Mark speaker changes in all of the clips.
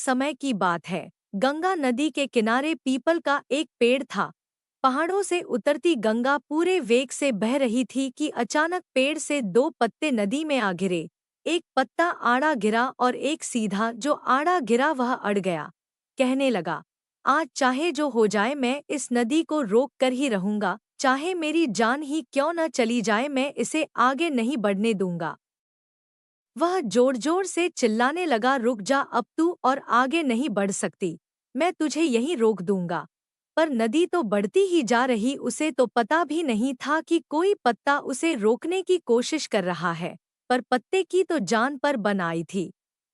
Speaker 1: समय की बात है। गंगा नदी के किनारे पीपल का एक पेड़ था। पहाड़ों से उतरती गंगा पूरे वेग से बह रही थी कि अचानक पेड़ से दो पत्ते नदी में आ गिरे। एक पत्ता आड़ा गिरा और एक सीधा। जो आड़ा गिरा वह अड़ गया। कहने लगा, आज चाहे जो हो जाए मैं इस नदी को रोक कर ही रहूंगा, चाहे मेरी जान ही क्यों न चली जाए, मैं इसे आगे नहीं बढ़ने दूंगा। वह जोर जोर से चिल्लाने लगा, रुक जा, अब तू और आगे नहीं बढ़ सकती, मैं तुझे यहीं रोक दूंगा। पर नदी तो बढ़ती ही जा रही, उसे तो पता भी नहीं था कि कोई पत्ता उसे रोकने की कोशिश कर रहा है। पर पत्ते की तो जान पर बन आई थी।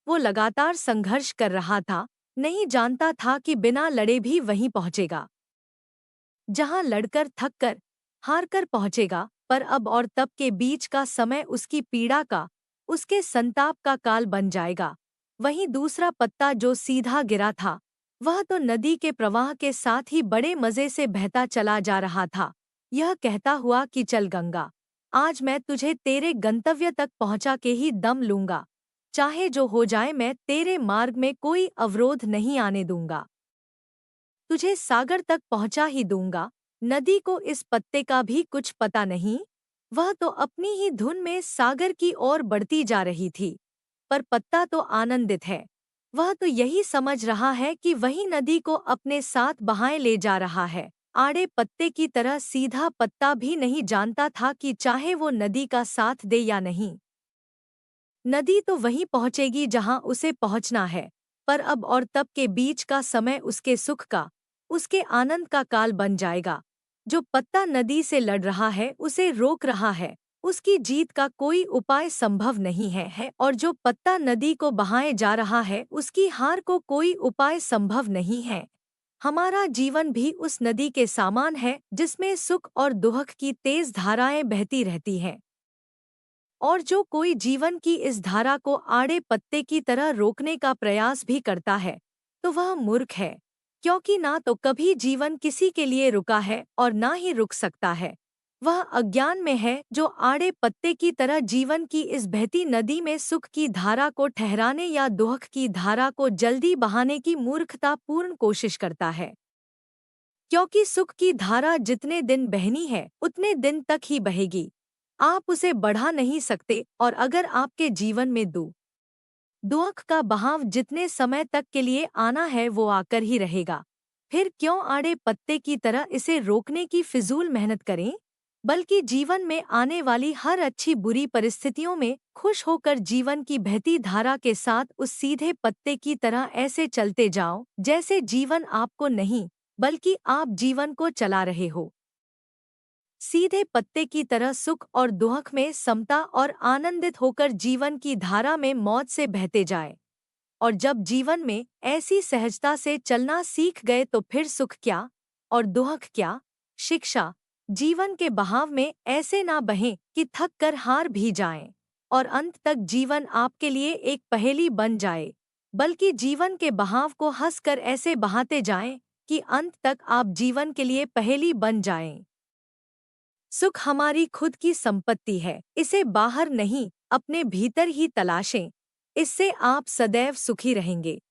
Speaker 1: वो लगातार संघर्ष कर रहा था, नहीं जानता था कि बिना लड़े भी वहीं पहुंचेगा जहां लड़कर थक कर हार कर पहुंचेगा। पर अब और तब के बीच का समय उसकी पीड़ा का, उसके संताप का काल बन जाएगा। वहीं दूसरा पत्ता जो सीधा गिरा था, वह तो नदी के प्रवाह के साथ ही बड़े मजे से बहता चला जा रहा था, यह कहता हुआ कि चल गंगा, आज मैं तुझे तेरे गंतव्य तक पहुंचा के ही दम लूंगा। चाहे जो हो जाए, मैं तेरे मार्ग में कोई अवरोध नहीं आने दूंगा, तुझे सागर तक पहुंचा ही दूंगा। नदी को इस पत्ते का भी कुछ पता नहीं, वह तो अपनी ही धुन में सागर की ओर बढ़ती जा रही थी। पर पत्ता तो आनंदित है, वह तो यही समझ रहा है कि वही नदी को अपने साथ बहाए ले जा रहा है। आड़े पत्ते की तरह सीधा पत्ता भी नहीं जानता था कि चाहे वो नदी का साथ दे या नहीं, नदी तो वहीं पहुंचेगी जहां उसे पहुंचना है। पर अब और तब के बीच का समय उसके सुख का, उसके आनंद का काल बन जाएगा। जो पत्ता नदी से लड़ रहा है, उसे रोक रहा है, उसकी जीत का कोई उपाय संभव नहीं है और जो पत्ता नदी को बहाए जा रहा है, उसकी हार को कोई उपाय संभव नहीं है। हमारा जीवन भी उस नदी के समान है जिसमें सुख और दुख की तेज धाराएं बहती रहती हैं। और जो कोई जीवन की इस धारा को आड़े पत्ते की तरह रोकने का प्रयास भी करता है, तो वह मूर्ख है, क्योंकि ना तो कभी जीवन किसी के लिए रुका है और ना ही रुक सकता है। वह अज्ञान में है जो आड़े पत्ते की तरह जीवन की इस बहती नदी में सुख की धारा को ठहराने या दुख की धारा को जल्दी बहाने की मूर्खतापूर्ण कोशिश करता है। क्योंकि सुख की धारा जितने दिन बहनी है, उतने दिन तक ही बहेगी, आप उसे बढ़ा नहीं सकते। और अगर आपके जीवन में दुख का बहाव जितने समय तक के लिए आना है, वो आकर ही रहेगा। फिर क्यों आड़े पत्ते की तरह इसे रोकने की फिजूल मेहनत करें, बल्कि जीवन में आने वाली हर अच्छी बुरी परिस्थितियों में खुश होकर जीवन की बहती धारा के साथ उस सीधे पत्ते की तरह ऐसे चलते जाओ जैसे जीवन आपको नहीं, बल्कि आप जीवन को चला रहे हो। सीधे पत्ते की तरह सुख और दुख में समता और आनंदित होकर जीवन की धारा में मौज से बहते जाए। और जब जीवन में ऐसी सहजता से चलना सीख गए, तो फिर सुख क्या और दुख क्या, शिक्षा जीवन के बहाव में ऐसे ना बहें कि थक कर हार भी जाएं और अंत तक जीवन आपके लिए एक पहेली बन जाए, बल्कि जीवन के बहाव को हंसकर ऐसे बहाते जाएं कि अंत तक आप जीवन के लिए पहेली बन जाएं। सुख हमारी खुद की संपत्ति है, इसे बाहर नहीं, अपने भीतर ही तलाशें, इससे आप सदैव सुखी रहेंगे।